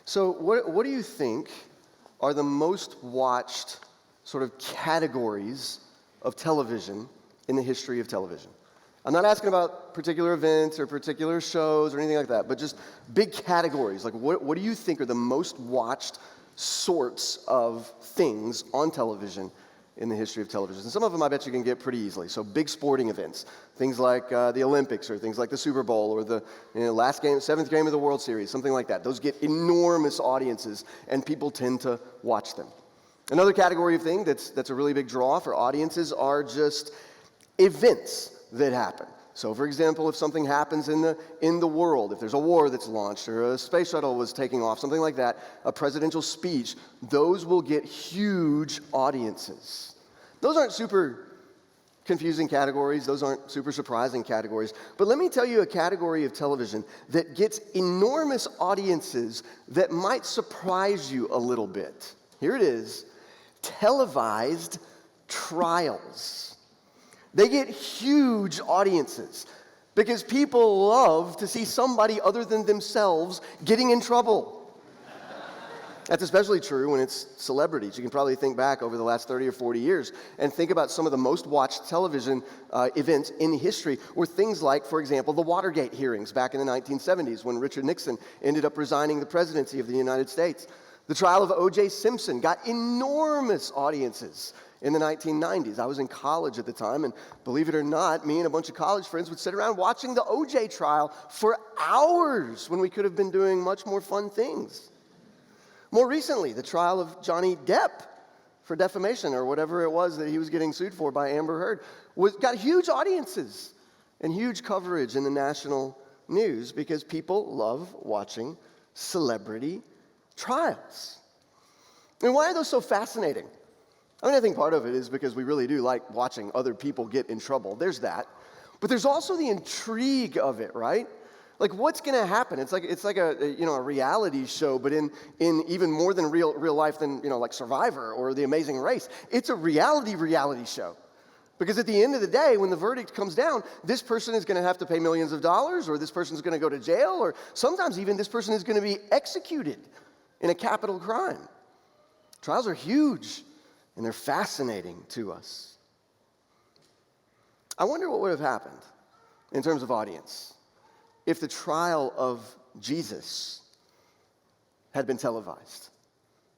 So what do you think are the most watched sort of categories of television in the history of television? I'm not asking about particular events or particular shows or anything like that, but just big categories. Like what do you think are the most watched sorts of things on television in the history of television? And some of them I bet you can get pretty easily. So big sporting events, things like the Olympics or things like the Super Bowl or the last game, seventh game of the World Series, something like that. Those get enormous audiences and people tend to watch them. Another category of thing that's a really big draw for audiences are just events that happen. So for example, if something happens in the world, if there's a war that's launched or a space shuttle was taking off, something like that, a presidential speech, those will get huge audiences. Those aren't super confusing categories, those aren't super surprising categories, but let me tell you a category of television that gets enormous audiences that might surprise you a little bit. Here it is, televised trials. They get huge audiences because people love to see somebody other than themselves getting in trouble. That's especially true when it's celebrities. You can probably think back over the last 30 or 40 years and think about some of the most watched television events in history were things like, for example, the Watergate hearings back in the 1970s when Richard Nixon ended up resigning the presidency of the United States. The trial of O.J. Simpson got enormous audiences in the 1990s. I was in college at the time, and believe it or not, me and a bunch of college friends would sit around watching the O.J. trial for hours when we could have been doing much more fun things. More recently, the trial of Johnny Depp for defamation or whatever it was that he was getting sued for by Amber Heard got huge audiences and huge coverage in the national news because people love watching celebrity trials. And why are those so fascinating? I mean, I think part of it is because we really do like watching other people get in trouble. There's that. But there's also the intrigue of it, right? Like, what's going to happen? It's like a reality show, but in even more than real life than, like Survivor or The Amazing Race. It's a reality show. Because at the end of the day, when the verdict comes down, this person is going to have to pay millions of dollars, or this person's going to go to jail, or sometimes even this person is going to be executed in a capital crime. Trials are huge. And they're fascinating to us. I wonder what would have happened in terms of audience if the trial of Jesus had been televised.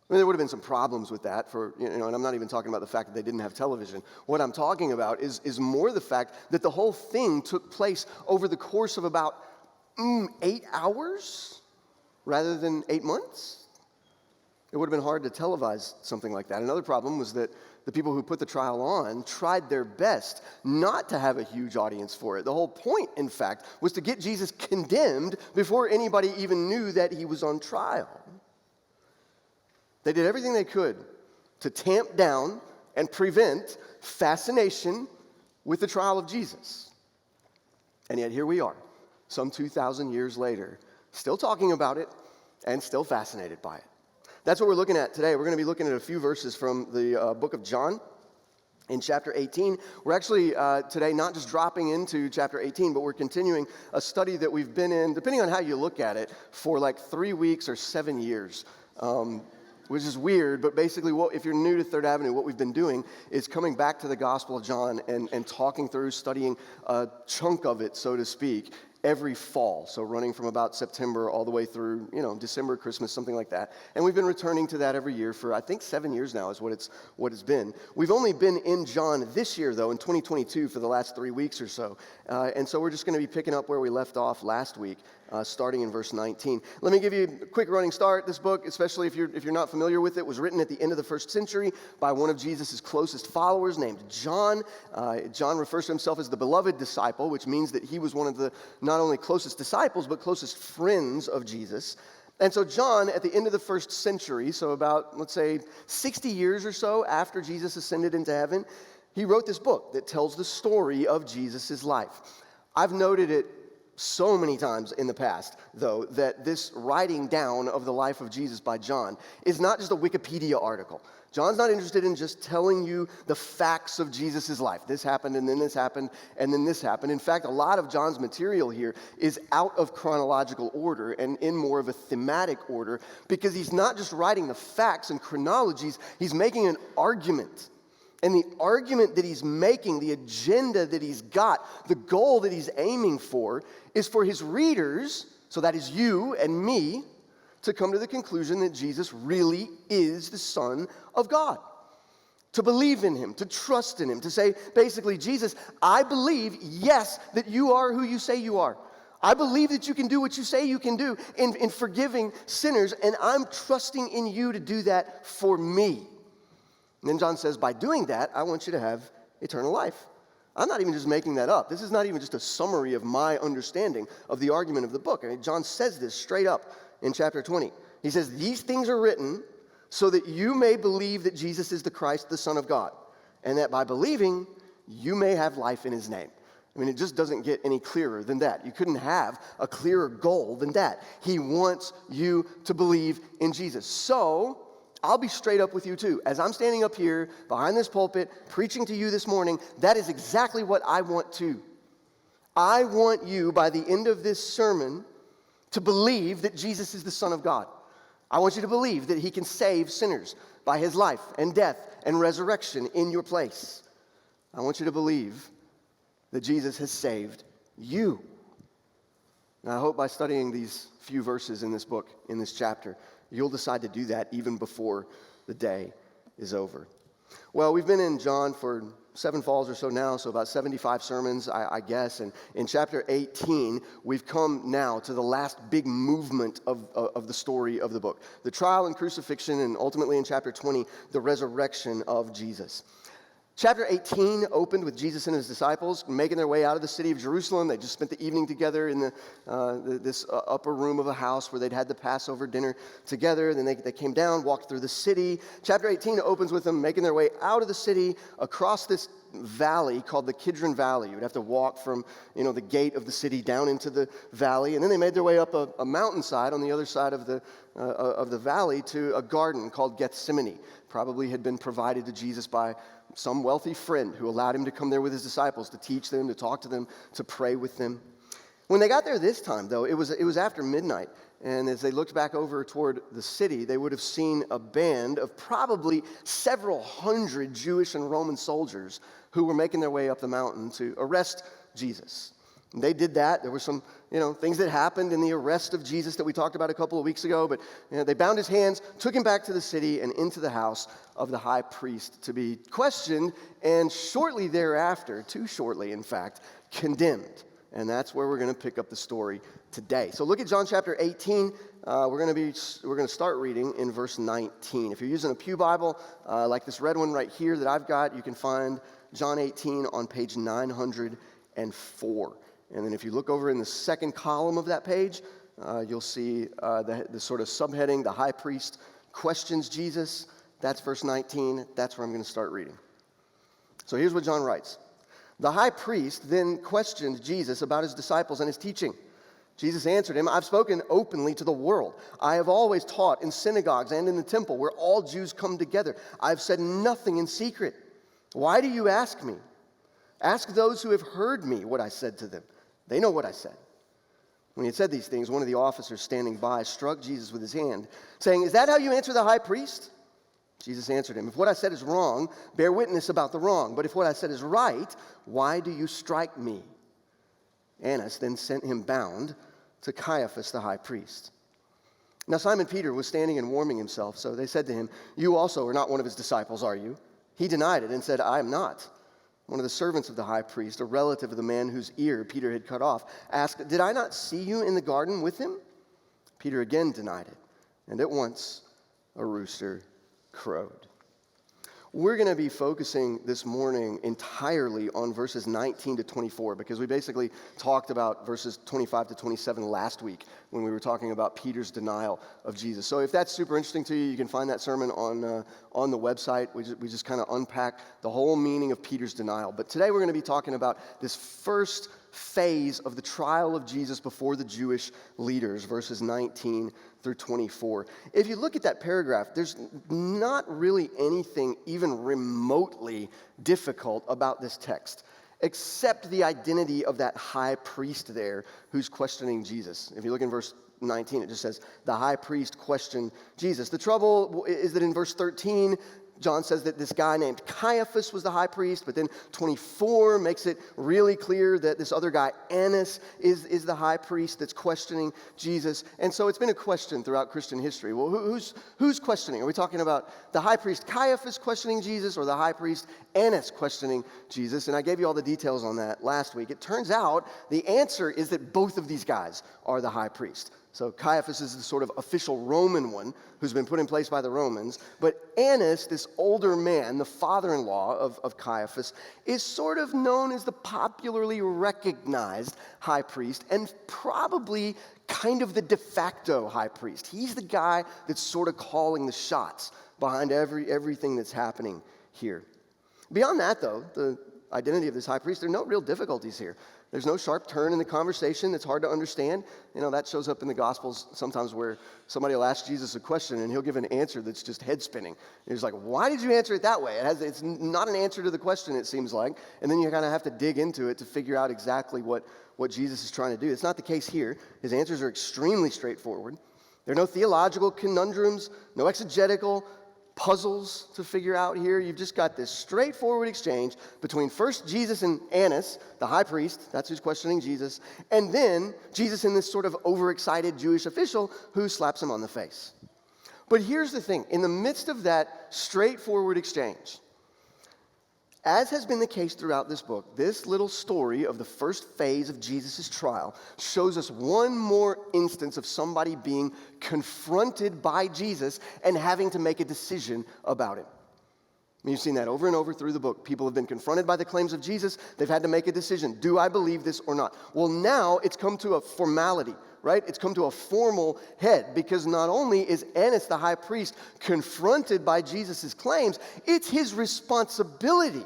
I mean, there would have been some problems with that and I'm not even talking about the fact that they didn't have television. What I'm talking about is more the fact that the whole thing took place over the course of about 8 hours rather than 8 months. It would have been hard to televise something like that. Another problem was that the people who put the trial on tried their best not to have a huge audience for it. The whole point, in fact, was to get Jesus condemned before anybody even knew that he was on trial. They did everything they could to tamp down and prevent fascination with the trial of Jesus. And yet here we are, some 2,000 years later, still talking about it and still fascinated by it. That's what we're looking at today. We're going to be looking at a few verses from the book of John in chapter 18. We're actually today not just dropping into chapter 18, but we're continuing a study that we've been in, depending on how you look at it, for like 3 weeks or 7 years, which is weird. But basically, if you're new to Third Avenue, what we've been doing is coming back to the Gospel of John and talking through, studying a chunk of it, so to speak, every fall, so running from about September all the way through, December, Christmas, something like that. And we've been returning to that every year for, I think, 7 years now is what it's been. We've only been in John this year, though, in 2022 for the last 3 weeks or so. And so we're just going to be picking up where we left off last week, starting in verse 19. Let me give you a quick running start. This book, especially if you're not familiar with it, was written at the end of the first century by one of Jesus' closest followers named John. John refers to himself as the beloved disciple, which means that he was one of the not only closest disciples, but closest friends of Jesus. And so John, at the end of the first century, so about, let's say, 60 years or so after Jesus ascended into heaven, he wrote this book that tells the story of Jesus' life. I've noted it so many times in the past, though, that this writing down of the life of Jesus by John is not just a Wikipedia article. John's not interested in just telling you the facts of Jesus' life. This happened, and then this happened, and then this happened. In fact, a lot of John's material here is out of chronological order and in more of a thematic order, because he's not just writing the facts and chronologies, he's making an argument. And the argument that he's making, the agenda that he's got, the goal that he's aiming for, is for his readers, so that is you and me, to come to the conclusion that Jesus really is the Son of God. To believe in him, to trust in him, to say, basically, Jesus, I believe, yes, that you are who you say you are. I believe that you can do what you say you can do in forgiving sinners, and I'm trusting in you to do that for me. And then John says, by doing that, I want you to have eternal life. I'm not even just making that up. This is not even just a summary of my understanding of the argument of the book. I mean, John says this straight up in chapter 20. He says, these things are written so that you may believe that Jesus is the Christ, the Son of God, and that by believing, you may have life in his name. I mean, it just doesn't get any clearer than that. You couldn't have a clearer goal than that. He wants you to believe in Jesus. So, I'll be straight up with you too. As I'm standing up here behind this pulpit preaching to you this morning, that is exactly what I want too. I want you, by the end of this sermon, to believe that Jesus is the Son of God. I want you to believe that he can save sinners by his life and death and resurrection in your place. I want you to believe that Jesus has saved you. And I hope by studying these few verses in this book, in this chapter, you'll decide to do that even before the day is over. Well, we've been in John for 7 falls or so now, so about 75 sermons, I guess. And in chapter 18, we've come now to the last big movement of the story of the book. The trial and crucifixion, and ultimately in chapter 20, the resurrection of Jesus. Chapter 18 opened with Jesus and his disciples making their way out of the city of Jerusalem. They just spent the evening together in this upper room of a house where they'd had the Passover dinner together. Then they came down, walked through the city. Chapter 18 opens with them making their way out of the city across this valley called the Kidron Valley. You'd have to walk from the gate of the city down into the valley. And then they made their way up a mountainside on the other side of the valley to a garden called Gethsemane. Probably had been provided to Jesus by some wealthy friend who allowed him to come there with his disciples to teach them, to talk to them, to pray with them. When they got there this time, though, it was after midnight, and as they looked back over toward the city, they would have seen a band of probably several hundred Jewish and Roman soldiers who were making their way up the mountain to arrest Jesus. And they did that. There were some, things that happened in the arrest of Jesus that we talked about a couple of weeks ago. But they bound his hands, took him back to the city and into the house of the high priest to be questioned, and shortly thereafter, too shortly in fact, condemned. And that's where we're going to pick up the story today. So look at John chapter 18. We're going to start reading in verse 19. If you're using a pew Bible, like this red one right here that I've got, you can find John 18 on page 904. And then if you look over in the second column of that page, you'll see the sort of subheading, the high priest questions Jesus. That's verse 19. That's where I'm going to start reading. So here's what John writes. The high priest then questioned Jesus about his disciples and his teaching. Jesus answered him, I've spoken openly to the world. I have always taught in synagogues and in the temple where all Jews come together. I've said nothing in secret. Why do you ask me? Ask those who have heard me what I said to them. They know what I said. When he had said these things, one of the officers standing by struck Jesus with his hand, saying, Is that how you answer the high priest? Jesus answered him, If what I said is wrong, bear witness about the wrong. But if what I said is right, why do you strike me? Annas then sent him bound to Caiaphas the high priest. Now Simon Peter was standing and warming himself, so they said to him, You also are not one of his disciples, are you? He denied it and said, I am not. One of the servants of the high priest, a relative of the man whose ear Peter had cut off, asked, Did I not see you in the garden with him? Peter again denied it, and at once a rooster crowed. We're going to be focusing this morning entirely on verses 19 to 24 because we basically talked about verses 25 to 27 last week when we were talking about Peter's denial of Jesus. So if that's super interesting to you, you can find that sermon on the website. We just kind of unpack the whole meaning of Peter's denial. But today we're going to be talking about this first phase of the trial of Jesus before the Jewish leaders, verses 19 through 24. If you look at that paragraph, there's not really anything even remotely difficult about this text, except the identity of that high priest there who's questioning Jesus. If you look in verse 19, it just says, the high priest questioned Jesus. The trouble is that in verse 13, John says that this guy named Caiaphas was the high priest, but then 24 makes it really clear that this other guy, Annas, is the high priest that's questioning Jesus. And so it's been a question throughout Christian history. Well, who's questioning? Are we talking about the high priest Caiaphas questioning Jesus or the high priest Annas questioning Jesus? And I gave you all the details on that last week. It turns out the answer is that both of these guys are the high priest. So Caiaphas is the sort of official Roman one who's been put in place by the Romans. But Annas, this older man, the father-in-law of Caiaphas, is sort of known as the popularly recognized high priest and probably kind of the de facto high priest. He's the guy that's sort of calling the shots behind everything that's happening here. Beyond that, though, the identity of this high priest, there are no real difficulties here. There's no sharp turn in the conversation that's hard to understand. You know, that shows up in the Gospels sometimes where somebody will ask Jesus a question and he'll give an answer that's just head spinning. And he's like, why did you answer it that way? It's not an answer to the question, it seems like. And then you kind of have to dig into it to figure out exactly what Jesus is trying to do. It's not the case here. His answers are extremely straightforward. There are no theological conundrums, no exegetical puzzles to figure out here. You've just got this straightforward exchange between first Jesus and Annas, the high priest, that's who's questioning Jesus, and then Jesus and this sort of overexcited Jewish official who slaps him on the face. But here's the thing. In the midst of that straightforward exchange, as has been the case throughout this book, this little story of the first phase of Jesus' trial shows us one more instance of somebody being confronted by Jesus and having to make a decision about him. You've seen that over and over through the book. People have been confronted by the claims of Jesus. They've had to make a decision. Do I believe this or not? Well, now it's come to a formality, right? It's come to a formal head because not only is Annas, the high priest, confronted by Jesus' claims, it's his responsibility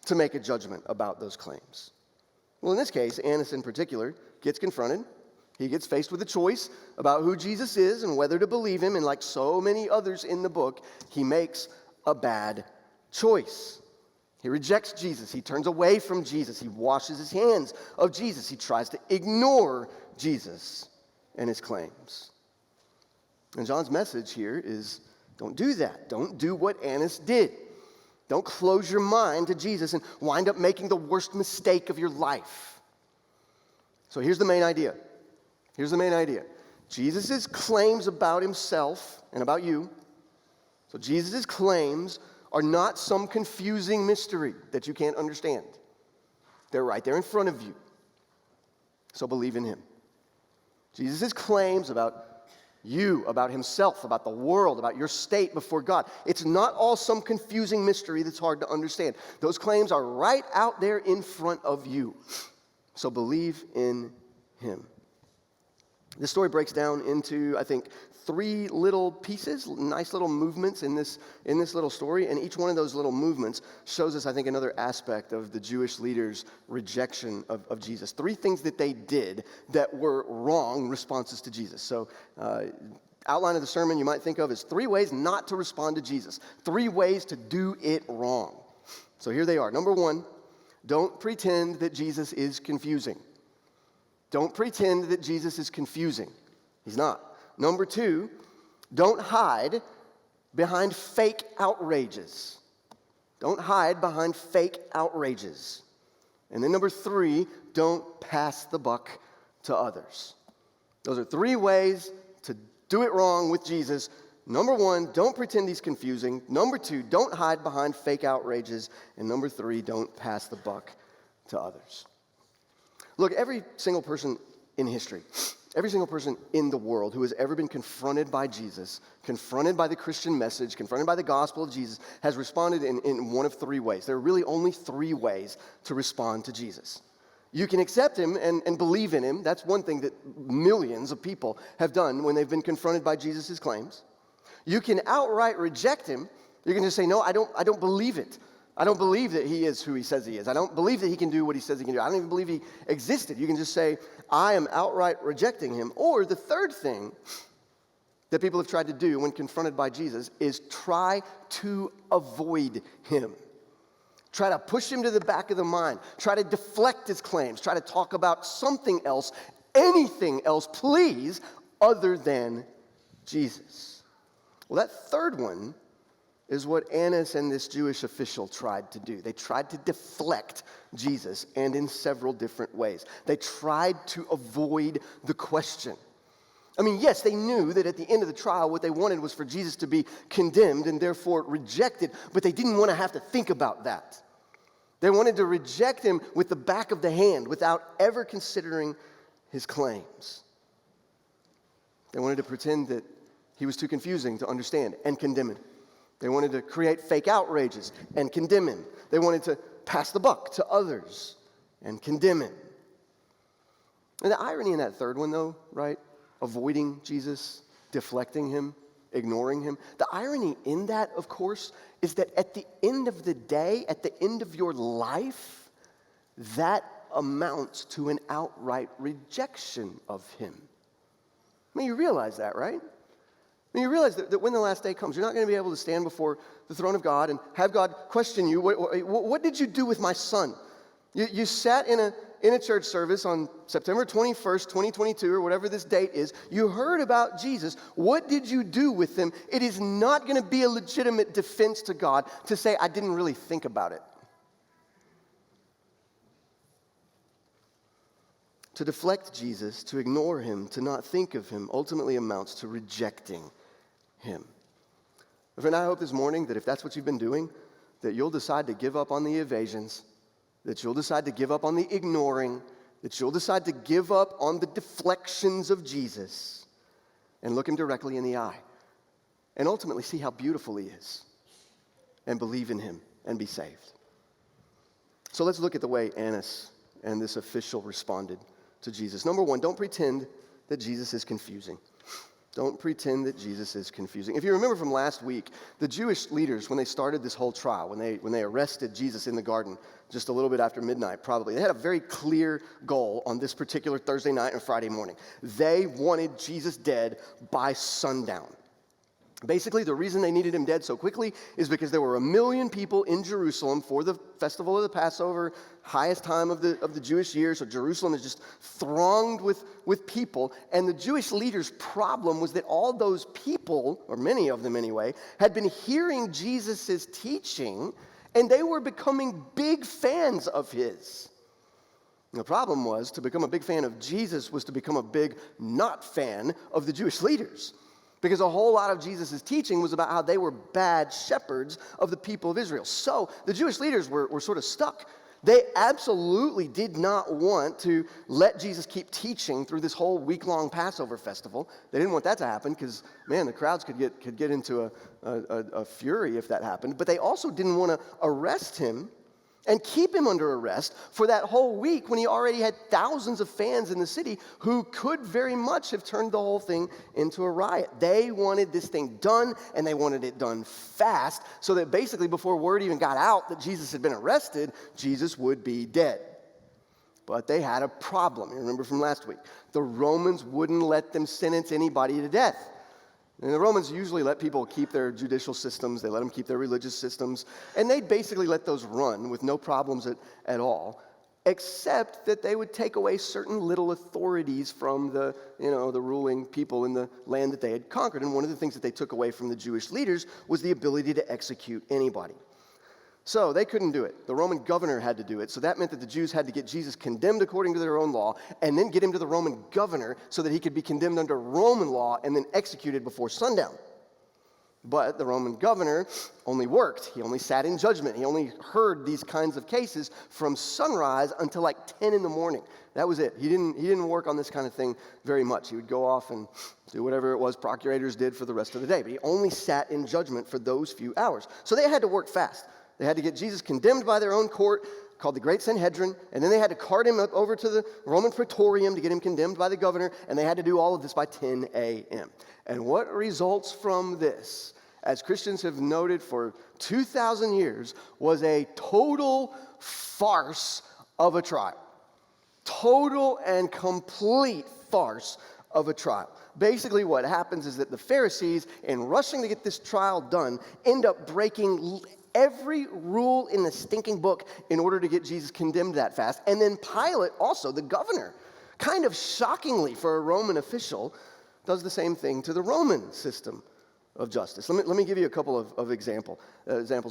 to make a judgment about those claims. Well, in this case, Annas in particular gets confronted. He gets faced with a choice about who Jesus is and whether to believe him. And like so many others in the book, he makes a bad choice. He rejects Jesus. He turns away from Jesus. He washes his hands of Jesus. He tries to ignore Jesus and his claims. And John's message here is, don't do that. Don't do what Annas did. Don't close your mind to Jesus and wind up making the worst mistake of your life. So here's the main idea. Here's the main idea. Jesus' claims about himself and about you. So Jesus' claims are not some confusing mystery that you can't understand. They're right there in front of you. So believe in him. Jesus' claims about you, about himself, about the world, about your state before God, it's not all some confusing mystery that's hard to understand. Those claims are right out there in front of you. So believe in him. This story breaks down into, I think, 3 little pieces, nice little movements in this little story, and each one of those little movements shows us, I think, another aspect of the Jewish leaders' rejection of Jesus. 3 things that they did that were wrong responses to Jesus. So, outline of the sermon you might think of as 3 ways not to respond to Jesus. 3 ways to do it wrong. So here they are. Number 1, don't pretend that Jesus is confusing. Don't pretend that Jesus is confusing. He's not. Number 2, don't hide behind fake outrages. Don't hide behind fake outrages. And then number 3, don't pass the buck to others. Those are 3 ways to do it wrong with Jesus. Number 1, don't pretend he's confusing. Number 2, don't hide behind fake outrages. And number 3, don't pass the buck to others. Look, every single person in history, every single person in the world who has ever been confronted by Jesus, confronted by the Christian message, confronted by the gospel of Jesus, has responded in one of 3 ways. There are really only 3 ways to respond to Jesus. You can accept him and believe in him. That's one thing that millions of people have done when they've been confronted by Jesus' claims. You can outright reject him. You can just say, no, I don't believe it. I don't believe that he is who he says he is. I don't believe that he can do what he says he can do. I don't even believe he existed. You can just say, I am outright rejecting him. Or the third thing that people have tried to do when confronted by Jesus is try to avoid him. Try to push him to the back of the mind. Try to deflect his claims. Try to talk about something else, anything else, please, other than Jesus. Well, that third one is what Annas and this Jewish official tried to do. They tried to deflect Jesus, and in several different ways. They tried to avoid the question. I mean, yes, they knew that at the end of the trial, what they wanted was for Jesus to be condemned and therefore rejected, but they didn't want to have to think about that. They wanted to reject him with the back of the hand without ever considering his claims. They wanted to pretend that he was too confusing to understand and condemn him. They wanted to create fake outrages and condemn him. They wanted to pass the buck to others and condemn him. And the irony in that third one, though, right? Avoiding Jesus, deflecting him, ignoring him. The irony in that, of course, is that at the end of the day, at the end of your life, that amounts to an outright rejection of him. I mean, you realize that, right? I mean, you realize that when the last day comes, you're not going to be able to stand before the throne of God and have God question you, what did you do with my son? You sat in a church service on September 21st, 2022, or whatever this date is. You heard about Jesus. What did you do with him? It is not going to be a legitimate defense to God to say, I didn't really think about it. To deflect Jesus, to ignore him, to not think of him, ultimately amounts to rejecting him. Friend, I hope this morning that if that's what you've been doing, that you'll decide to give up on the evasions, that you'll decide to give up on the ignoring, that you'll decide to give up on the deflections of Jesus and look him directly in the eye and ultimately see how beautiful he is and believe in him and be saved. So let's look at the way Annas and this official responded to Jesus. Number one, don't pretend that Jesus is confusing. Don't pretend that Jesus is confusing. If you remember from last week, the Jewish leaders, when they started this whole trial, when they arrested Jesus in the garden just a little bit after midnight, probably, they had a very clear goal on this particular Thursday night and Friday morning. They wanted Jesus dead by sundown. Basically, the reason they needed him dead so quickly is because there were 1 million people in Jerusalem for the festival of the Passover, highest time of the Jewish year. So Jerusalem is just thronged with people. And the Jewish leaders' problem was that all those people, or many of them anyway, had been hearing Jesus' teaching, and they were becoming big fans of his. And the problem was, to become a big fan of Jesus was to become a big not fan of the Jewish leaders. Because a whole lot of Jesus' teaching was about how they were bad shepherds of the people of Israel. So the Jewish leaders were sort of stuck. They absolutely did not want to let Jesus keep teaching through this whole week-long Passover festival. They didn't want that to happen because, man, the crowds could get into a fury if that happened. But they also didn't want to arrest him and keep him under arrest for that whole week when he already had thousands of fans in the city who could very much have turned the whole thing into a riot. They wanted this thing done, and they wanted it done fast, so that basically before word even got out that Jesus had been arrested, Jesus would be dead. But they had a problem. You remember from last week. The Romans wouldn't let them sentence anybody to death. And the Romans usually let people keep their judicial systems, they let them keep their religious systems, and they'd basically let those run with no problems at all, except that they would take away certain little authorities from the ruling people in the land that they had conquered. And one of the things that they took away from the Jewish leaders was the ability to execute anybody. So they couldn't do it. The Roman governor had to do it. So that meant that the Jews had to get Jesus condemned according to their own law and then get him to the Roman governor so that he could be condemned under Roman law and then executed before sundown. But the Roman governor only worked. He only sat in judgment. He only heard these kinds of cases from sunrise until like 10 in the morning. That was it. He didn't work on this kind of thing very much. He would go off and do whatever it was procurators did for the rest of the day. But he only sat in judgment for those few hours. So they had to work fast. They had to get Jesus condemned by their own court, called the Great Sanhedrin, and then they had to cart him up over to the Roman Praetorium to get him condemned by the governor, and they had to do all of this by 10 a.m. And what results from this? as Christians have noted for 2,000 years, was a total farce of a trial. Total and complete farce of a trial. Basically what happens is that the Pharisees, in rushing to get this trial done, end up breaking every rule in the stinking book in order to get Jesus condemned that fast. And then Pilate, also the governor, kind of shockingly for a Roman official, does the same thing to the Roman system of justice. Let me give you a couple of examples,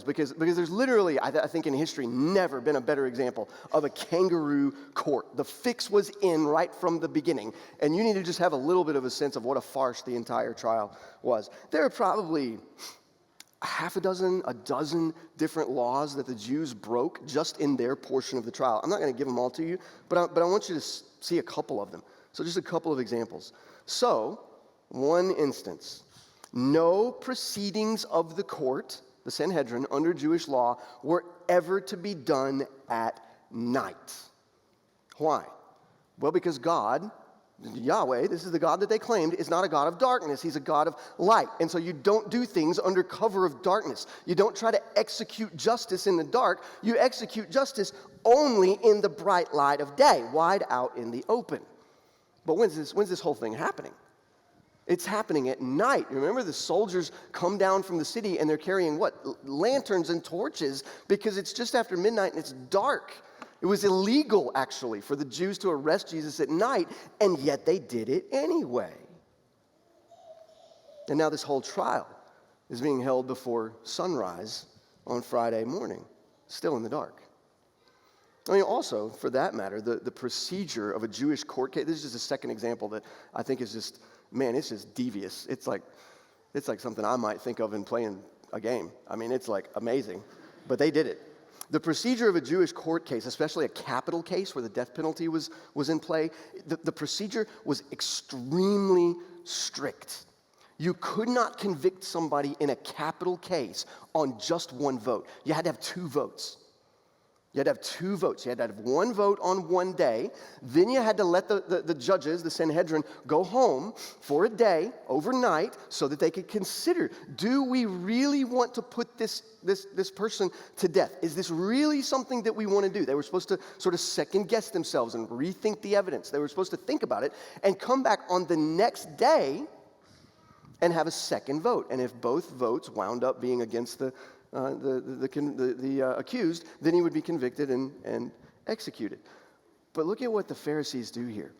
because there's literally, I think in history, never been a better example of a kangaroo court. The fix was in right from the beginning, and you need to just have a little bit of a sense of what a farce the entire trial was. There are probably a dozen different laws that the Jews broke just in their portion of the trial. I'm not going to give them all to you, but I want you to see a couple of them. So just a couple of examples. So, one instance. No proceedings of the court, the Sanhedrin, under Jewish law, were ever to be done at night. Why? Well, because God, Yahweh, this is the God that they claimed, is not a God of darkness. He's a God of light. And so you don't do things under cover of darkness. You don't try to execute justice in the dark. You execute justice only in the bright light of day, wide out in the open. But when's this whole thing happening? It's happening at night. Remember, the soldiers come down from the city and they're carrying what? Lanterns and torches, because it's just after midnight and it's dark. It was illegal, actually, for the Jews to arrest Jesus at night, and yet they did it anyway. And now this whole trial is being held before sunrise on Friday morning, still in the dark. I mean, also, for that matter, the procedure of a Jewish court case, this is just a second example that I think is just, man, it's just devious. It's like something I might think of in playing a game. I mean, it's like amazing, but they did it. The procedure of a Jewish court case, especially a capital case where the death penalty was in play, the procedure was extremely strict. You could not convict somebody in a capital case on just one vote. You had to have two votes. You had to have two votes. You had to have one vote on one day. Then you had to let the judges, the Sanhedrin, go home for a day, overnight, so that they could consider, do we really want to put this person to death? Is this really something that we want to do? They were supposed to sort of second guess themselves and rethink the evidence. They were supposed to think about it and come back on the next day and have a second vote. And if both votes wound up being against the accused, then he would be convicted and executed. But look at what the Pharisees do here.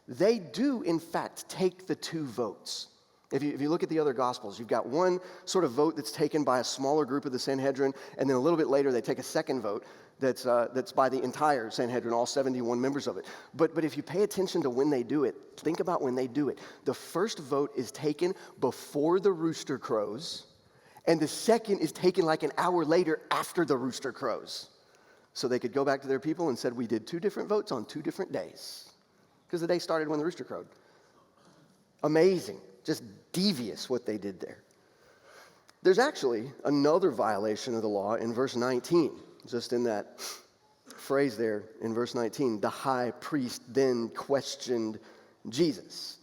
They do, in fact, take the two votes. If you look at the other Gospels, you've got one sort of vote that's taken by a smaller group of the Sanhedrin, and then a little bit later they take a second vote that's by the entire Sanhedrin, all 71 members of it. But if you pay attention to when they do it, think about when they do it. The first vote is taken before the rooster crows, and the second is taken like an hour later after the rooster crows. So they could go back to their people and said, we did two different votes on 2 different days. Because the day started when the rooster crowed. Amazing. Just devious what they did there. There's actually another violation of the law in verse 19. Just in that phrase there in verse 19. The high priest then questioned Jesus.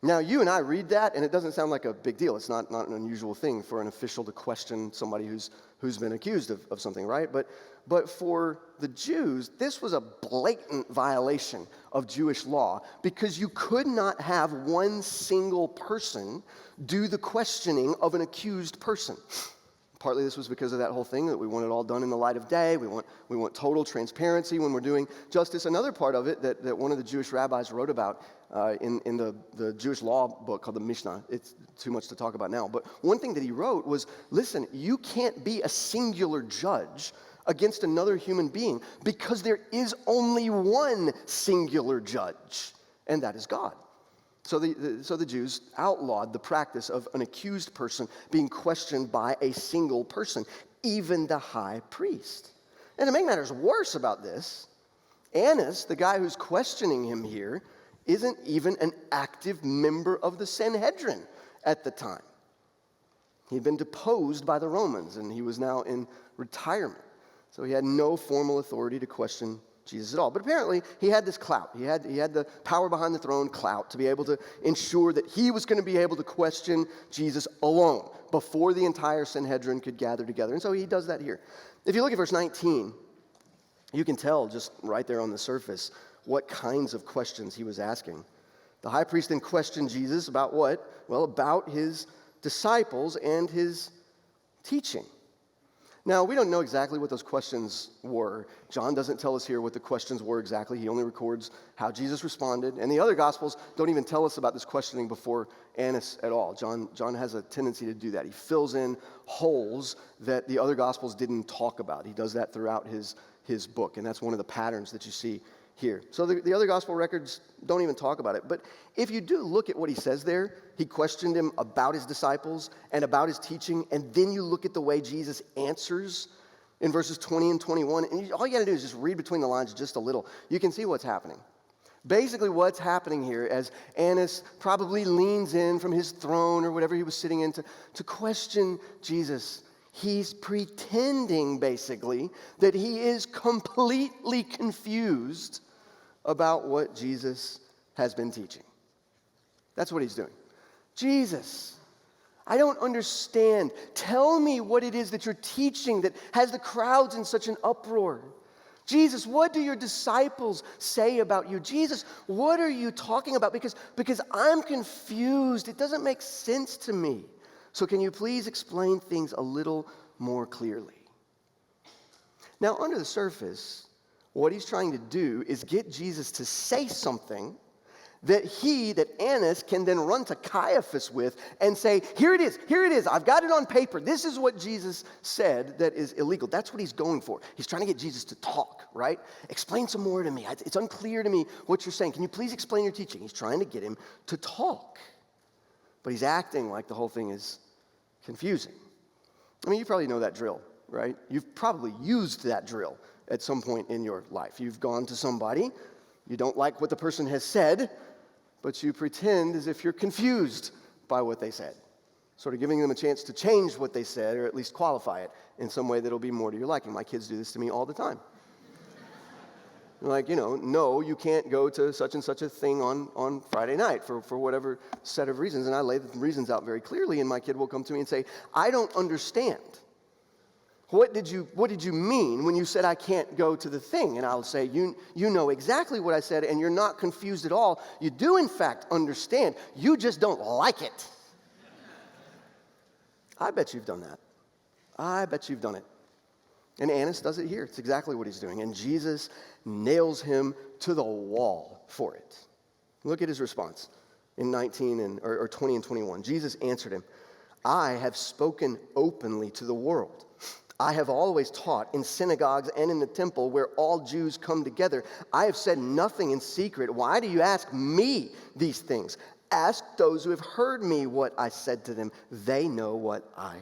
Now, you and I read that, and it doesn't sound like a big deal. It's not an unusual thing for an official to question somebody who's been accused of something, right? But for the Jews, this was a blatant violation of Jewish law, because you could not have one single person do the questioning of an accused person. Partly this was because of that whole thing that we want it all done in the light of day. We want total transparency when we're doing justice. Another part of it that one of the Jewish rabbis wrote about in the Jewish law book called the Mishnah. It's too much to talk about now. But one thing that he wrote was, listen, you can't be a singular judge against another human being, because there is only one singular judge, and that is God. So the Jews outlawed the practice of an accused person being questioned by a single person, even the high priest. And to make matters worse about this, Annas, the guy who's questioning him here, isn't even an active member of the Sanhedrin at the time. He'd been deposed by the Romans, and he was now in retirement. So he had no formal authority to question Jesus at all. But apparently, he had this clout. He had the power behind the throne clout to be able to ensure that he was going to be able to question Jesus alone before the entire Sanhedrin could gather together. And so he does that here. If you look at verse 19, you can tell just right there on the surface what kinds of questions he was asking. The high priest then questioned Jesus about what? Well, about his disciples and his teaching. Now, we don't know exactly what those questions were. John doesn't tell us here what the questions were exactly. He only records how Jesus responded. And the other Gospels don't even tell us about this questioning before Annas at all. John has a tendency to do that. He fills in holes that the other Gospels didn't talk about. He does that throughout his book, and that's one of the patterns that you see here. So the other Gospel records don't even talk about it. But if you do look at what he says there, he questioned him about his disciples and about his teaching, and then you look at the way Jesus answers in verses 20 and 21, and all you got to do is just read between the lines just a little. You can see what's happening. Basically what's happening here as Annas probably leans in from his throne or whatever he was sitting in to question Jesus, he's pretending basically that he is completely confused about what Jesus has been teaching. That's what he's doing. Jesus, I don't understand. Tell me what it is that you're teaching that has the crowds in such an uproar. Jesus, what do your disciples say about you? Jesus, what are you talking about? Because I'm confused. It doesn't make sense to me. So can you please explain things a little more clearly? Now, under the surface, what he's trying to do is get Jesus to say something that Annas can then run to Caiaphas with and say, here it is, I've got it on paper. This is what Jesus said that is illegal. That's what he's going for. He's trying to get Jesus to talk, right? Explain some more to me. It's unclear to me what you're saying. Can you please explain your teaching? He's trying to get him to talk. But he's acting like the whole thing is confusing. I mean, you probably know that drill, right? You've probably used that drill at some point in your life. You've gone to somebody, you don't like what the person has said, but you pretend as if you're confused by what they said, sort of giving them a chance to change what they said or at least qualify it in some way that'll be more to your liking. My kids do this to me all the time. They're like, no, you can't go to such and such a thing on Friday night for whatever set of reasons, and I lay the reasons out very clearly, and my kid will come to me and say, I don't understand. What did you mean when you said I can't go to the thing? And I'll say, you know exactly what I said, and you're not confused at all. You do, in fact, understand. You just don't like it. I bet you've done that. I bet you've done it. And Annas does it here. It's exactly what he's doing. And Jesus nails him to the wall for it. Look at his response in 19 or 20 and 21. Jesus answered him, I have spoken openly to the world. I have always taught in synagogues and in the temple where all Jews come together. I have said nothing in secret. Why do you ask me these things? Ask those who have heard me what I said to them. They know what I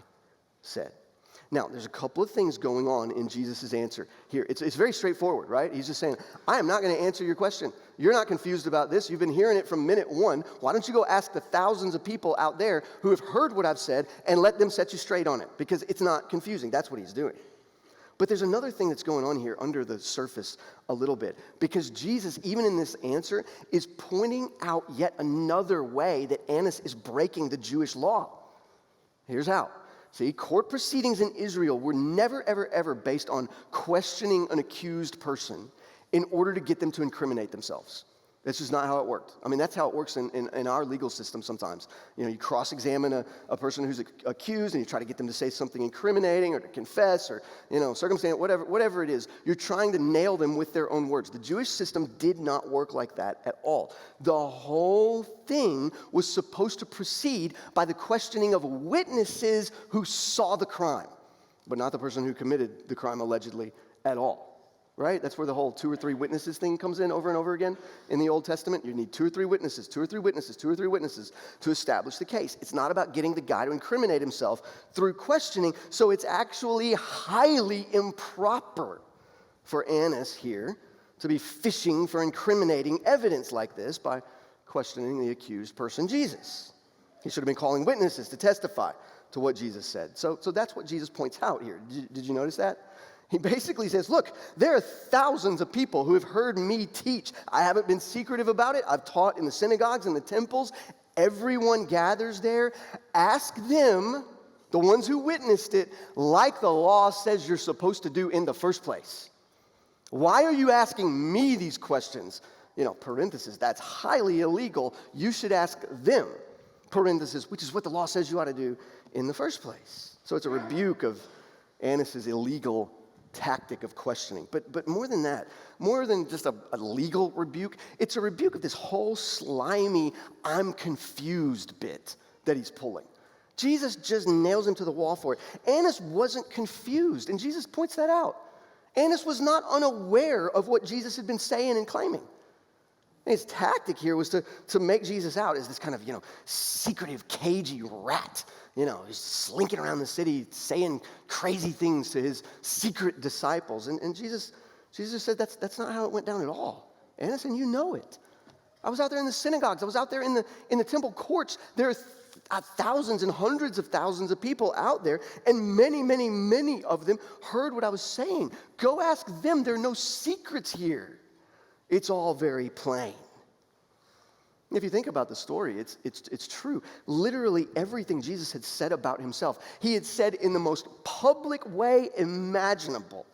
said. Now, there's a couple of things going on in Jesus' answer here. It's very straightforward, right? He's just saying, I am not going to answer your question. You're not confused about this. You've been hearing it from minute one. Why don't you go ask the thousands of people out there who have heard what I've said and let them set you straight on it, because it's not confusing. That's what he's doing. But there's another thing that's going on here under the surface a little bit, because Jesus, even in this answer, is pointing out yet another way that Annas is breaking the Jewish law. Here's how. See, court proceedings in Israel were never, ever, ever based on questioning an accused person in order to get them to incriminate themselves. That's just not how it worked. I mean, that's how it works in our legal system sometimes. You cross-examine a person who's accused, and you try to get them to say something incriminating or to confess or, circumstance, whatever it is. You're trying to nail them with their own words. The Jewish system did not work like that at all. The whole thing was supposed to proceed by the questioning of witnesses who saw the crime, but not the person who committed the crime allegedly at all. Right? That's where the whole 2 or 3 witnesses thing comes in over and over again in the Old Testament. You need 2 or 3 witnesses, 2 or 3 witnesses, 2 or 3 witnesses to establish the case. It's not about getting the guy to incriminate himself through questioning, so it's actually highly improper for Annas here to be fishing for incriminating evidence like this by questioning the accused person, Jesus. He should have been calling witnesses to testify to what Jesus said. So that's what Jesus points out here. Did you notice that? He basically says, look, there are thousands of people who have heard me teach. I haven't been secretive about it. I've taught in the synagogues and the temples. Everyone gathers there. Ask them, the ones who witnessed it, like the law says you're supposed to do in the first place. Why are you asking me these questions? Parenthesis, that's highly illegal. You should ask them, parenthesis, which is what the law says you ought to do in the first place. So it's a rebuke of Annas' illegal tactic of questioning. But more than that, more than just a legal rebuke, it's a rebuke of this whole slimy, I'm confused bit that he's pulling. Jesus just nails him to the wall for it. Annas wasn't confused, and Jesus points that out. Annas was not unaware of what Jesus had been saying and claiming. His tactic here was to make Jesus out as this kind of, secretive, cagey rat. He's slinking around the city saying crazy things to his secret disciples. And Jesus said that's not how it went down at all. Annas, and you know it. I was out there in the synagogues. I was out there in the temple courts. There are thousands and hundreds of thousands of people out there, and many, many, many of them heard what I was saying. Go ask them. There are no secrets here. It's all very plain. If you think about the story, it's true. Literally everything Jesus had said about himself, he had said in the most public way imaginable.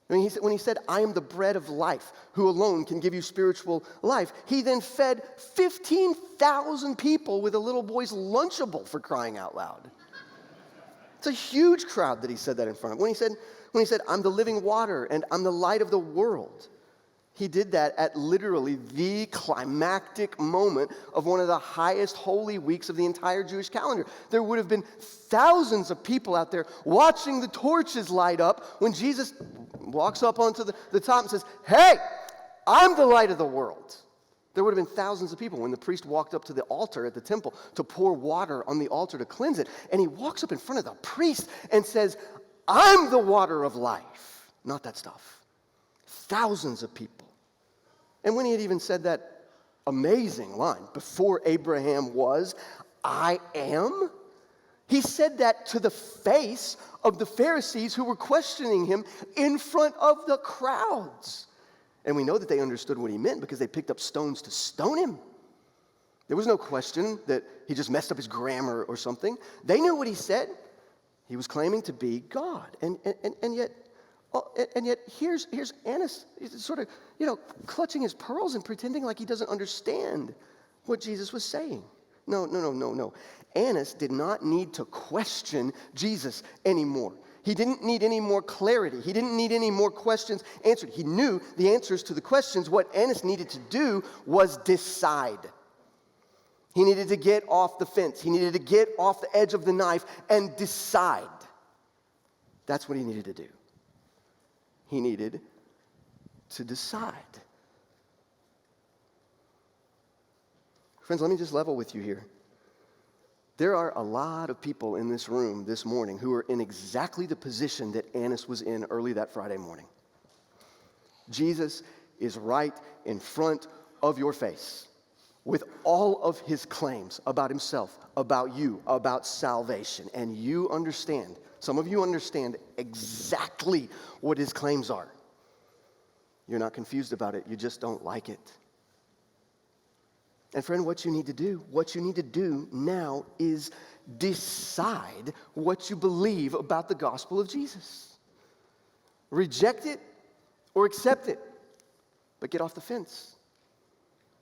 When he said, I am the bread of life, who alone can give you spiritual life, he then fed 15,000 people with a little boy's Lunchable, for crying out loud. It's a huge crowd that he said that in front of. When he said, I'm the living water and I'm the light of the world, he did that at literally the climactic moment of one of the highest holy weeks of the entire Jewish calendar. There would have been thousands of people out there watching the torches light up when Jesus walks up onto the top and says, hey, I'm the light of the world. There would have been thousands of people when the priest walked up to the altar at the temple to pour water on the altar to cleanse it. And he walks up in front of the priest and says, I'm the water of life. Not that stuff. Thousands of people. And when he had even said that amazing line, before Abraham was, I am, he said that to the face of the Pharisees who were questioning him in front of the crowds. And we know that they understood what he meant because they picked up stones to stone him. There was no question that he just messed up his grammar or something. They knew what he said. He was claiming to be God. And yet here's Annas, he's sort of, clutching his pearls and pretending like he doesn't understand what Jesus was saying. No. Annas did not need to question Jesus anymore. He didn't need any more clarity. He didn't need any more questions answered. He knew the answers to the questions. What Annas needed to do was decide. He needed to get off the fence. He needed to get off the edge of the knife and decide. That's what he needed to do. He needed to decide. Friends, let me just level with you here. There are a lot of people in this room this morning who are in exactly the position that Annas was in early that Friday morning. Jesus is right in front of your face with all of his claims about himself, about you, about salvation. And you understand, some of you understand exactly what his claims are. You're not confused about it. You just don't like it. And friend, what you need to do now is decide what you believe about the gospel of Jesus. Reject it or accept it, but get off the fence.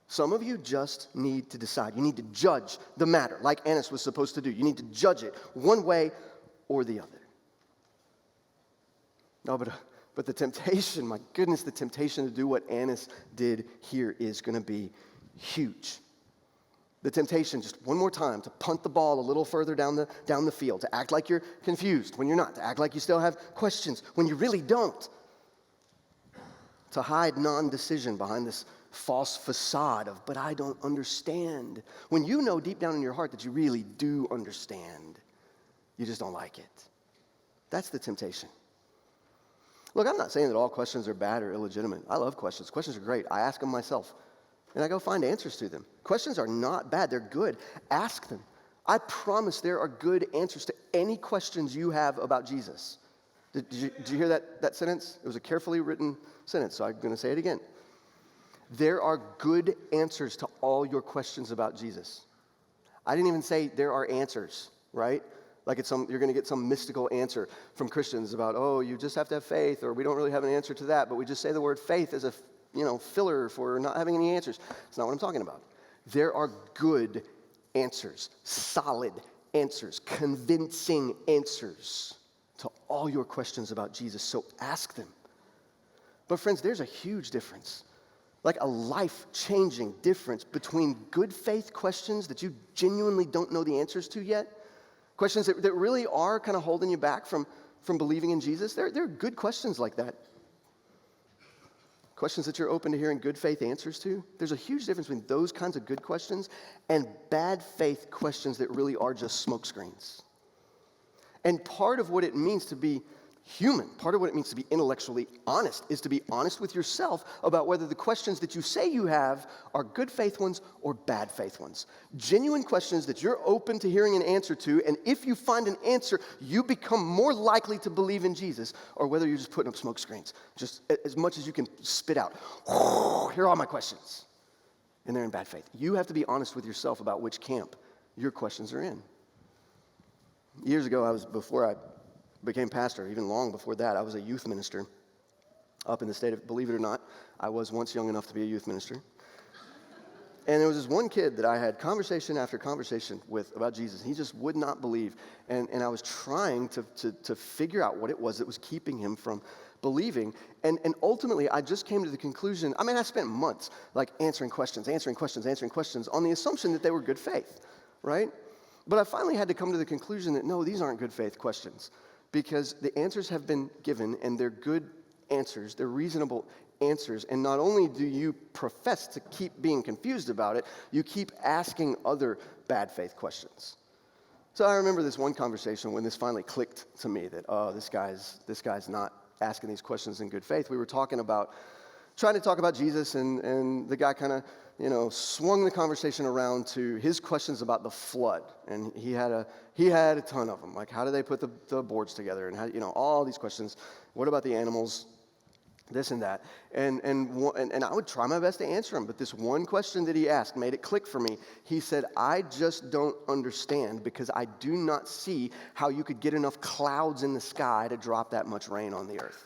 Some of you just need to decide. You need to judge the matter like Annas was supposed to do. You need to judge it one way or the other. No, but the temptation, my goodness, the temptation to do what Annas did here is going to be huge. The temptation, just one more time, to punt the ball a little further down the field, to act like you're confused when you're not, to act like you still have questions when you really don't, to hide non-decision behind this false facade of, but I don't understand, when you know deep down in your heart that you really do understand. You just don't like it. That's the temptation. Look, I'm not saying that all questions are bad or illegitimate. I love questions. Questions are great. I ask them myself, and I go find answers to them. Questions are not bad. They're good. Ask them. I promise there are good answers to any questions you have about Jesus. Did you hear that sentence? It was a carefully written sentence, so I'm going to say it again. There are good answers to all your questions about Jesus. I didn't even say there are answers, right? Like you're going to get some mystical answer from Christians about, oh, you just have to have faith, or we don't really have an answer to that, but we just say the word faith as a filler for not having any answers. It's not what I'm talking about. There are good answers, solid answers, convincing answers to all your questions about Jesus, so ask them. But friends, there's a huge difference, like a life-changing difference between good faith questions that you genuinely don't know the answers to yet, questions that really are kind of holding you back from believing in Jesus. There are good questions like that. Questions that you're open to hearing good faith answers to. There's a huge difference between those kinds of good questions and bad faith questions that really are just smokescreens. And part of what it means to be human, part of what it means to be intellectually honest, is to be honest with yourself about whether the questions that you say you have are good faith ones or bad faith ones. Genuine questions that you're open to hearing an answer to, and if you find an answer, you become more likely to believe in Jesus, or whether you're just putting up smoke screens, just as much as you can spit out. Here are all my questions. And they're in bad faith. You have to be honest with yourself about which camp your questions are in. Years ago, before I became pastor, even long before that, I was a youth minister up in the state of, believe it or not, I was once young enough to be a youth minister. And there was this one kid that I had conversation after conversation with about Jesus. He just would not believe. And I was trying to figure out what it was that was keeping him from believing. And ultimately, I just came to the conclusion, I spent months like answering questions on the assumption that they were good faith, right? But I finally had to come to the conclusion that no, these aren't good faith questions, because the answers have been given and they're good answers, they're reasonable answers, and not only do you profess to keep being confused about it, you keep asking other bad faith questions. So I remember this one conversation when this finally clicked to me that, oh, this guy's not asking these questions in good faith. We were trying to talk about Jesus, and the guy kind of, swung the conversation around to his questions about the flood. And he had a ton of them. Like, how do they put the boards together? And how, all these questions. What about the animals? This and that. And I would try my best to answer him. But this one question that he asked made it click for me. He said, I just don't understand, because I do not see how you could get enough clouds in the sky to drop that much rain on the earth.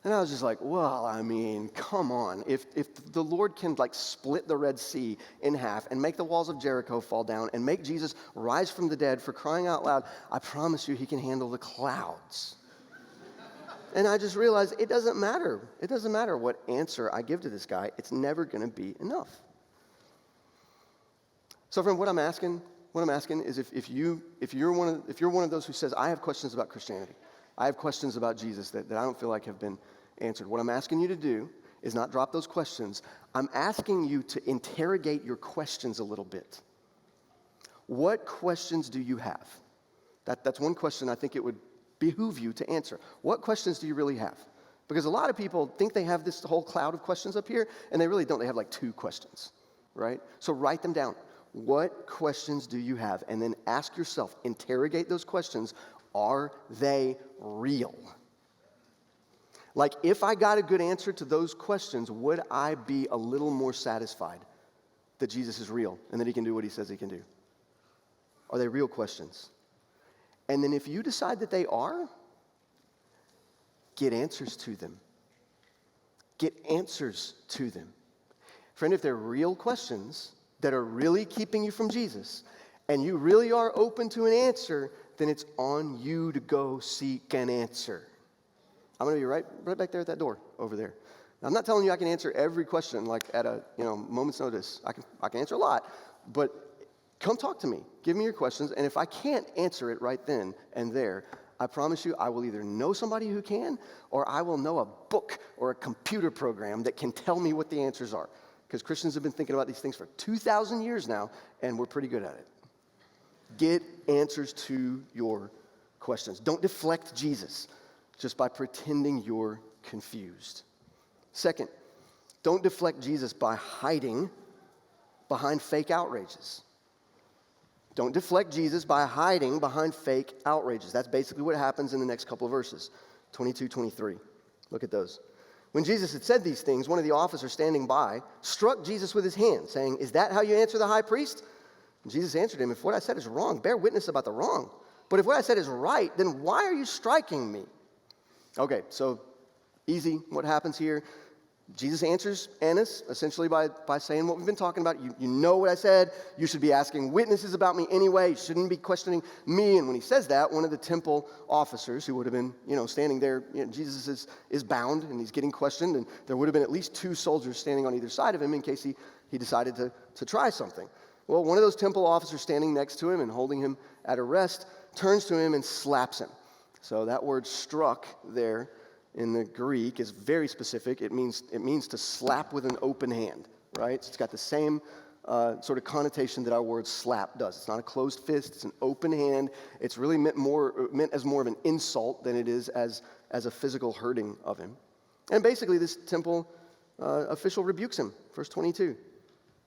And I was just like, well, come on. If the Lord can split the Red Sea in half and make the walls of Jericho fall down and make Jesus rise from the dead, for crying out loud, I promise you he can handle the clouds. And I just realized it doesn't matter. It doesn't matter what answer I give to this guy. It's never going to be enough. So friend, what I'm asking is if you're one of those who says, I have questions about Christianity, I have questions about Jesus that I don't feel like have been answered. What I'm asking you to do is not drop those questions. I'm asking you to interrogate your questions a little bit. What questions do you have? That's one question I think it would behoove you to answer. What questions do you really have? Because a lot of people think they have this whole cloud of questions up here, and they really don't. They have 2 questions, right? So write them down. What questions do you have? And then ask yourself, interrogate those questions. Are they real? If I got a good answer to those questions, would I be a little more satisfied that Jesus is real and that he can do what he says he can do? Are they real questions? And then if you decide that they are, get answers to them. Get answers to them. Friend, if they're real questions that are really keeping you from Jesus, and you really are open to an answer, then it's on you to go seek an answer. I'm going to be right back there at that door over there. Now, I'm not telling you I can answer every question at a moment's notice. I can answer a lot, but come talk to me. Give me your questions, and if I can't answer it right then and there, I promise you I will either know somebody who can, or I will know a book or a computer program that can tell me what the answers are. Because Christians have been thinking about these things for 2,000 years now, and we're pretty good at it. Get answers to your questions. Don't deflect Jesus just by pretending you're confused. Second, don't deflect Jesus by hiding behind fake outrages. Don't deflect Jesus by hiding behind fake outrages. That's basically what happens in the next couple of verses, 22, 23. Look at those. When Jesus had said these things, one of the officers standing by struck Jesus with his hand, saying, "Is that how you answer the high priest?" And Jesus answered him, "If what I said is wrong, bear witness about the wrong. But if what I said is right, then why are you striking me?" Okay, so easy. What happens here? Jesus answers Annas essentially by saying what we've been talking about. You know what I said. You should be asking witnesses about me anyway. You shouldn't be questioning me. And when he says that, one of the temple officers who would have been, standing there, Jesus is bound and he's getting questioned. And there would have been at least 2 soldiers standing on either side of him in case he decided to try something. Well, one of those temple officers standing next to him and holding him at arrest turns to him and slaps him. So that word struck there in the Greek is very specific. It means to slap with an open hand, right? So it's got the same sort of connotation that our word slap does. It's not a closed fist, it's an open hand. It's really meant as more of an insult than it is as a physical hurting of him. And basically this temple official rebukes him. Verse 22.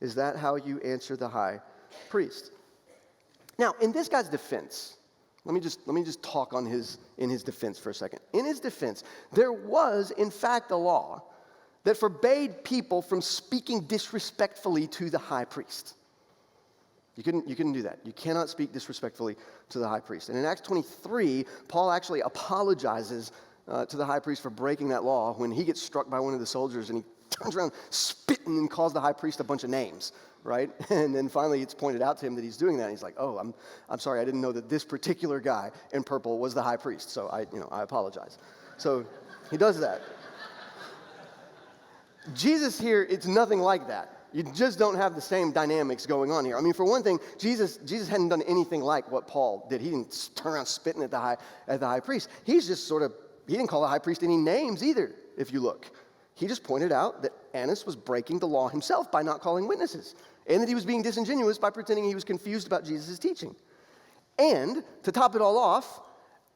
Is that how you answer the high priest? Now, in this guy's defense, let me just talk in his defense for a second. In his defense, there was, in fact, a law that forbade people from speaking disrespectfully to the high priest. You couldn't do that. You cannot speak disrespectfully to the high priest. And in Acts 23, Paul actually apologizes to the high priest for breaking that law when he gets struck by one of the soldiers and he turns around spitting and calls the high priest a bunch of names. Right? And then finally it's pointed out to him that he's doing that. And he's like, "Oh, I'm sorry, I didn't know that this particular guy in purple was the high priest. So I apologize." So he does that. Jesus here, it's nothing like that. You just don't have the same dynamics going on here. I mean, for one thing, Jesus hadn't done anything like what Paul did. He didn't turn around spitting at the high priest. He's just he didn't call the high priest any names either, if you look. He just pointed out that Annas was breaking the law himself by not calling witnesses, and that he was being disingenuous by pretending he was confused about Jesus' teaching. And to top it all off,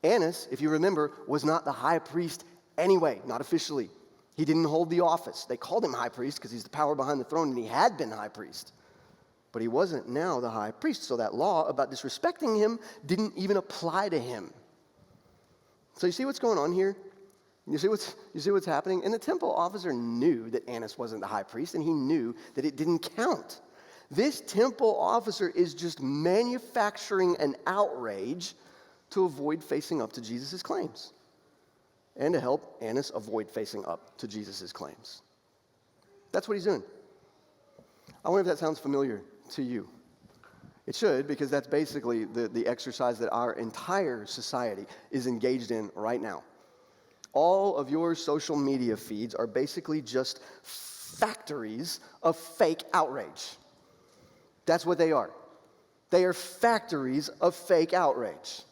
Annas, if you remember, was not the high priest anyway, not officially. He didn't hold the office. They called him high priest because he's the power behind the throne, and he had been high priest. But he wasn't now the high priest, so that law about disrespecting him didn't even apply to him. So you see what's going on here? You see what's happening? And the temple officer knew that Annas wasn't the high priest, and he knew that it didn't count. This temple officer is just manufacturing an outrage to avoid facing up to Jesus' claims and to help Annas avoid facing up to Jesus' claims. That's what he's doing. I wonder if that sounds familiar to you. It should, because that's basically the exercise that our entire society is engaged in right now. All of your social media feeds are basically just factories of fake outrage. That's what they are. They are factories of fake outrage.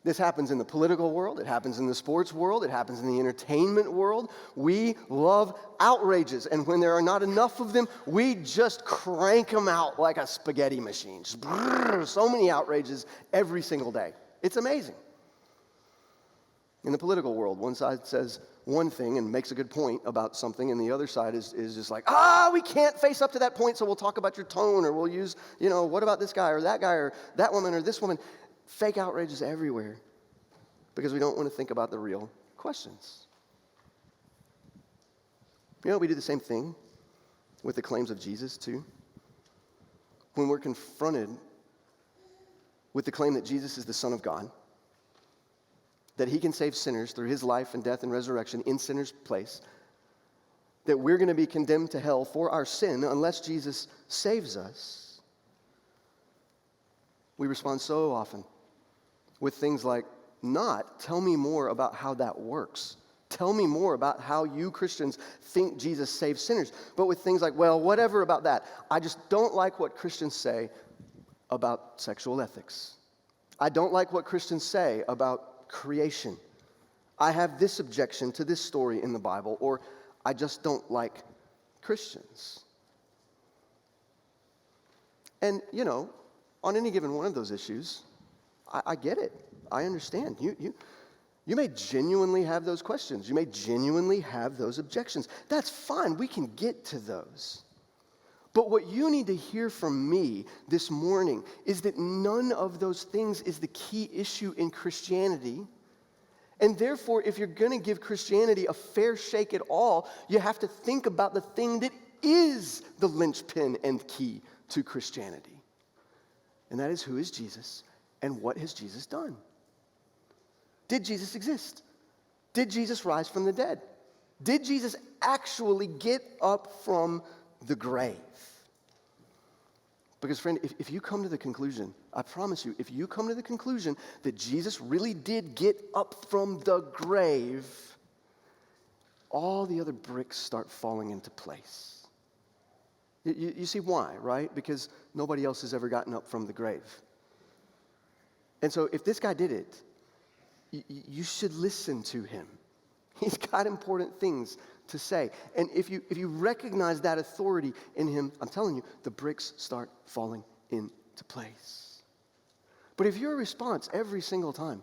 This happens in the political world. It happens in the sports world. It happens in the entertainment world. We love outrages, and when there are not enough of them, we just crank them out like a spaghetti machine. Just so many outrages every single day. It's amazing. In the political world, one side says one thing and makes a good point about something, and the other side is just like, we can't face up to that point, so we'll talk about your tone, or we'll use, what about this guy or that woman or this woman. Fake outrages everywhere because we don't want to think about the real questions. We do the same thing with the claims of Jesus too. When we're confronted with the claim that Jesus is the Son of God, that he can save sinners through his life and death and resurrection in sinners' place, that we're going to be condemned to hell for our sin unless Jesus saves us, we respond so often with things like, tell me more about how that works. Tell me more about how you Christians think Jesus saves sinners. But with things like, whatever about that. I just don't like what Christians say about sexual ethics. I don't like what Christians say about creation. I have this objection to this story in the Bible, or I just don't like Christians. And, on any given one of those issues, I get it. I understand. You may genuinely have those questions. You may genuinely have those objections. That's fine. We can get to those. But what you need to hear from me this morning is that none of those things is the key issue in Christianity. And therefore, if you're going to give Christianity a fair shake at all, you have to think about the thing that is the linchpin and key to Christianity. And that is, who is Jesus and what has Jesus done? Did Jesus exist? Did Jesus rise from the dead? Did Jesus actually get up from the grave? Because friend, if you come to the conclusion, I promise you, if you come to the conclusion that Jesus really did get up from the grave, all the other bricks start falling into place. You see why, right? Because nobody else has ever gotten up from the grave. And so if this guy did it, you should listen to him. He's got important things to say. And if you recognize that authority in him, I'm telling you, the bricks start falling into place. But if your response every single time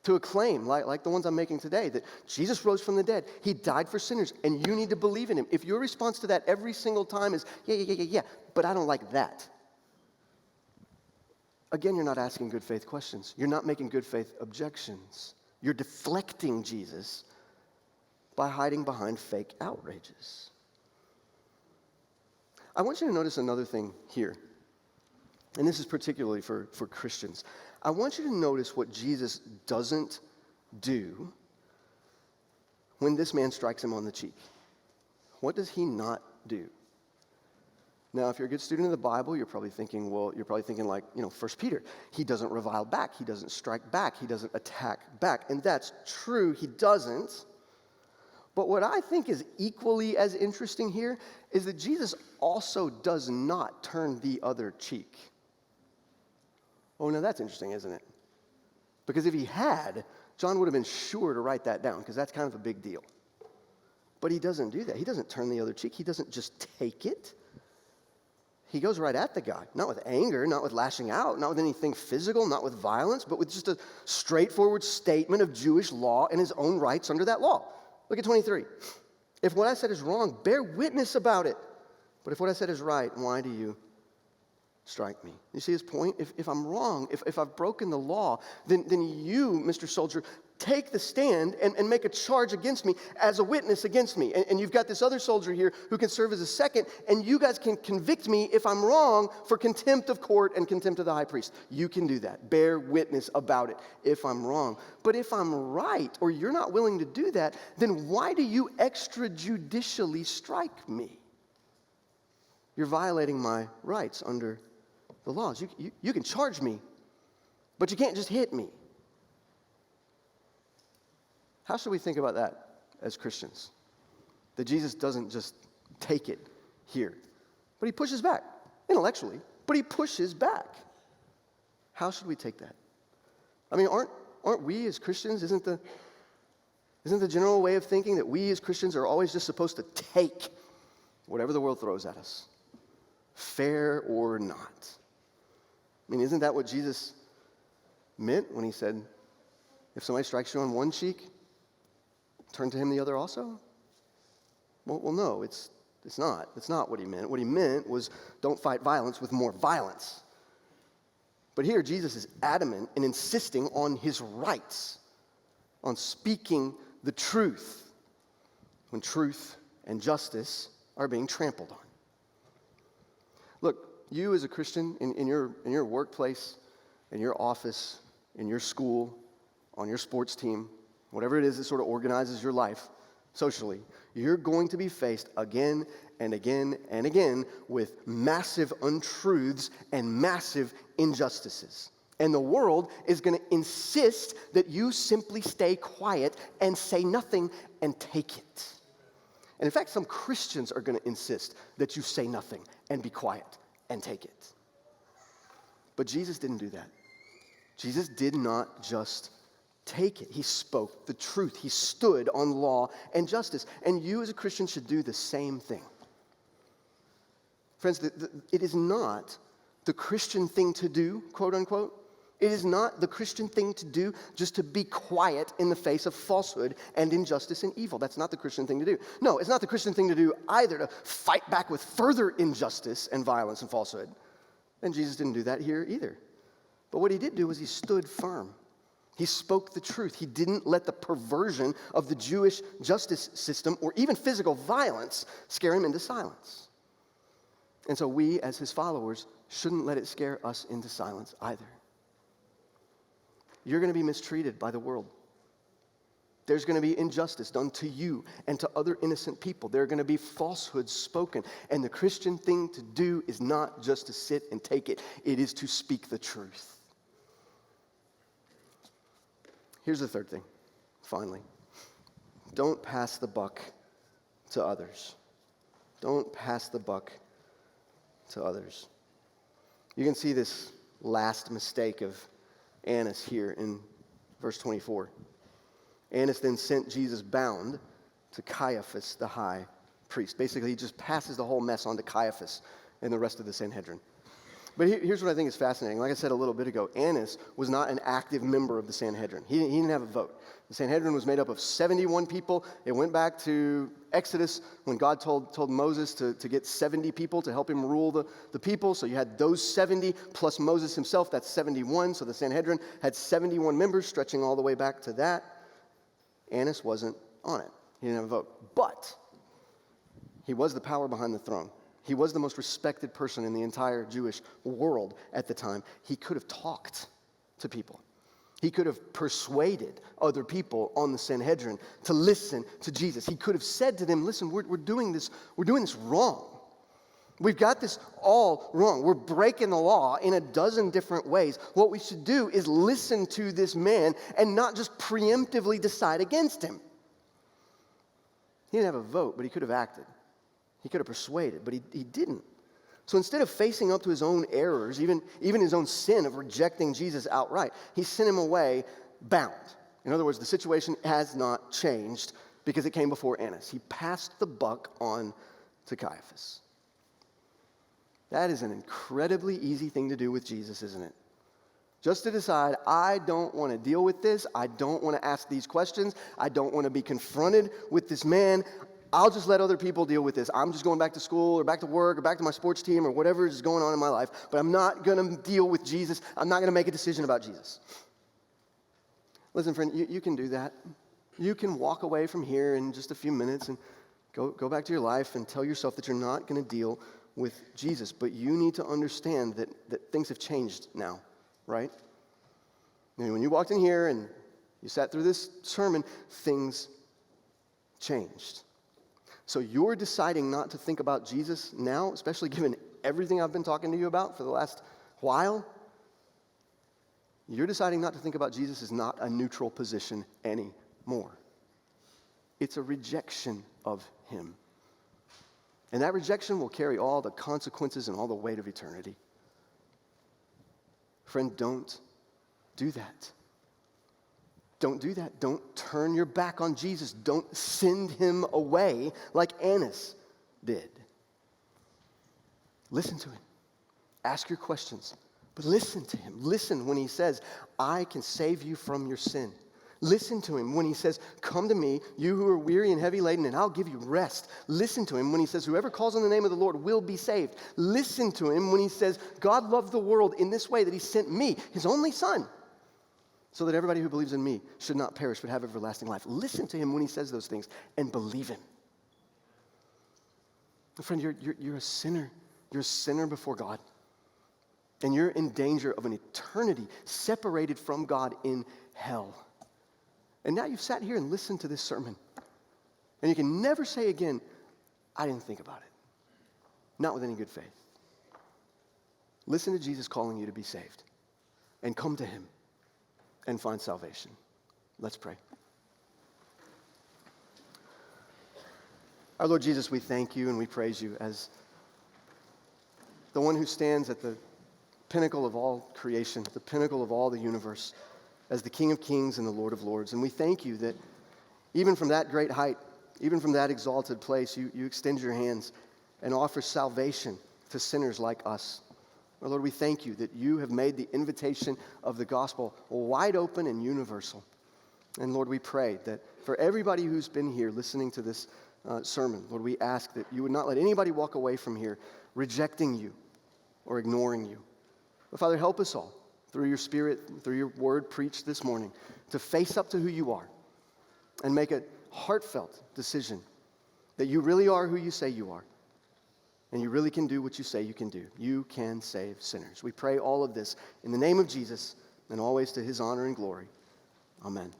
to a claim like the ones I'm making today, that Jesus rose from the dead, he died for sinners, and you need to believe in him, if your response to that every single time is, yeah, but I don't like that, again, you're not asking good faith questions. You're not making good faith objections. You're deflecting Jesus by hiding behind fake outrages. I want you to notice another thing here, and this is particularly for Christians. I want you to notice what Jesus doesn't do when this man strikes him on the cheek. What does he not do? Now, if you're a good student of the Bible, you're probably thinking like, 1 Peter. He doesn't revile back. He doesn't strike back. He doesn't attack back. And that's true. He doesn't. But what I think is equally as interesting here is that Jesus also does not turn the other cheek. Oh, now that's interesting, isn't it? Because if he had, John would have been sure to write that down, because that's kind of a big deal. But he doesn't do that. He doesn't turn the other cheek. He doesn't just take it. He goes right at the guy, not with anger, not with lashing out, not with anything physical, not with violence, but with just a straightforward statement of Jewish law and his own rights under that law. Look at 23. If what I said is wrong, bear witness about it. But if what I said is right, why do you strike me? You see his point? If I'm wrong, if I've broken the law, then you, Mr. Soldier, take the stand and make a charge against me as a witness against me. And you've got this other soldier here who can serve as a second, and you guys can convict me if I'm wrong for contempt of court and contempt of the high priest. You can do that. Bear witness about it if I'm wrong. But if I'm right, or you're not willing to do that, then why do you extrajudicially strike me? You're violating my rights under the laws. You can charge me, but you can't just hit me. How should we think about that as Christians? That Jesus doesn't just take it here, but he pushes back, intellectually, but he pushes back. How should we take that? I mean, aren't we as Christians, isn't the general way of thinking that we as Christians are always just supposed to take whatever the world throws at us, fair or not? I mean, isn't that what Jesus meant when he said, if somebody strikes you on one cheek, turn to him the other also? Well, no, it's not. That's not what he meant. What he meant was, don't fight violence with more violence. But here, Jesus is adamant in insisting on his rights, on speaking the truth, when truth and justice are being trampled on. Look, you as a Christian in your workplace, in your office, in your school, on your sports team, whatever it is that sort of organizes your life socially, you're going to be faced again and again and again with massive untruths and massive injustices. And the world is going to insist that you simply stay quiet and say nothing and take it. And in fact, some Christians are going to insist that you say nothing and be quiet and take it. But Jesus didn't do that. Jesus did not just take it. He spoke the truth. He stood on law and justice. And you as a Christian should do the same thing. Friends, it is not the Christian thing to do, quote unquote, It is not the Christian thing to do just to be quiet in the face of falsehood and injustice and evil. That's not the Christian thing to do. No, it's not the Christian thing to do either to fight back with further injustice and violence and falsehood. And Jesus didn't do that here either. But what he did do was he stood firm. He spoke the truth. He didn't let the perversion of the Jewish justice system or even physical violence scare him into silence. And so we, as his followers, shouldn't let it scare us into silence either. You're going to be mistreated by the world. There's going to be injustice done to you and to other innocent people. There are going to be falsehoods spoken. And the Christian thing to do is not just to sit and take it. It is to speak the truth. Here's the third thing, finally. Don't pass the buck to others. Don't pass the buck to others. You can see this last mistake of Annas here in verse 24. Annas then sent Jesus bound to Caiaphas, the high priest. Basically, he just passes the whole mess on to Caiaphas and the rest of the Sanhedrin. But here's what I think is fascinating. Like I said a little bit ago, Annas was not an active member of the Sanhedrin. He didn't have a vote. The Sanhedrin was made up of 71 people. It went back to Exodus when God told Moses to get 70 people to help him rule the people. So you had those 70 plus Moses himself. That's 71. So the Sanhedrin had 71 members stretching all the way back to that. Annas wasn't on it. He didn't have a vote. But he was the power behind the throne. He was the most respected person in the entire Jewish world at the time. He could have talked to people. He could have persuaded other people on the Sanhedrin to listen to Jesus. He could have said to them, listen, we're doing this wrong. We've got this all wrong. We're breaking the law in a dozen different ways. What we should do is listen to this man and not just preemptively decide against him. He didn't have a vote, but he could have acted. He could have persuaded, but he didn't. So instead of facing up to his own errors, even his own sin of rejecting Jesus outright, he sent him away bound. In other words, the situation has not changed because it came before Annas. He passed the buck on to Caiaphas. That is an incredibly easy thing to do with Jesus, isn't it? Just to decide, I don't want to deal with this. I don't want to ask these questions. I don't want to be confronted with this man. I'll just let other people deal with this. I'm just going back to school or back to work or back to my sports team or whatever is going on in my life, but I'm not going to deal with Jesus. I'm not going to make a decision about Jesus. Listen, friend, you can do that. You can walk away from here in just a few minutes and go back to your life and tell yourself that you're not going to deal with Jesus, but you need to understand that things have changed now, right? And when you walked in here and you sat through this sermon, things changed. So you're deciding not to think about Jesus now, especially given everything I've been talking to you about for the last while. You're deciding not to think about Jesus is not a neutral position anymore. It's a rejection of him. And that rejection will carry all the consequences and all the weight of eternity. Friend, don't do that. Don't do that. Don't turn your back on Jesus. Don't send him away like Annas did. Listen to him. Ask your questions, but listen to him. Listen when he says, I can save you from your sin. Listen to him when he says, come to me, you who are weary and heavy laden, and I'll give you rest. Listen to him when he says, whoever calls on the name of the Lord will be saved. Listen to him when he says, God loved the world in this way that he sent me, his only son, so that everybody who believes in me should not perish but have everlasting life. Listen to him when he says those things and believe him. Friend, you're a sinner. You're a sinner before God. And you're in danger of an eternity separated from God in hell. And now you've sat here and listened to this sermon. And you can never say again, I didn't think about it. Not with any good faith. Listen to Jesus calling you to be saved. And come to him. And find salvation. Let's pray. Our Lord Jesus, we thank you and we praise you as the one who stands at the pinnacle of all creation, the pinnacle of all the universe, as the King of Kings and the Lord of Lords. And we thank you that even from that great height, even from that exalted place, you extend your hands and offer salvation to sinners like us. Lord, we thank you that you have made the invitation of the gospel wide open and universal. And Lord, we pray that for everybody who's been here listening to this sermon, Lord, we ask that you would not let anybody walk away from here rejecting you or ignoring you. But Father, help us all through your Spirit, through your word preached this morning, to face up to who you are and make a heartfelt decision that you really are who you say you are. And you really can do what you say you can do. You can save sinners. We pray all of this in the name of Jesus and always to his honor and glory. Amen.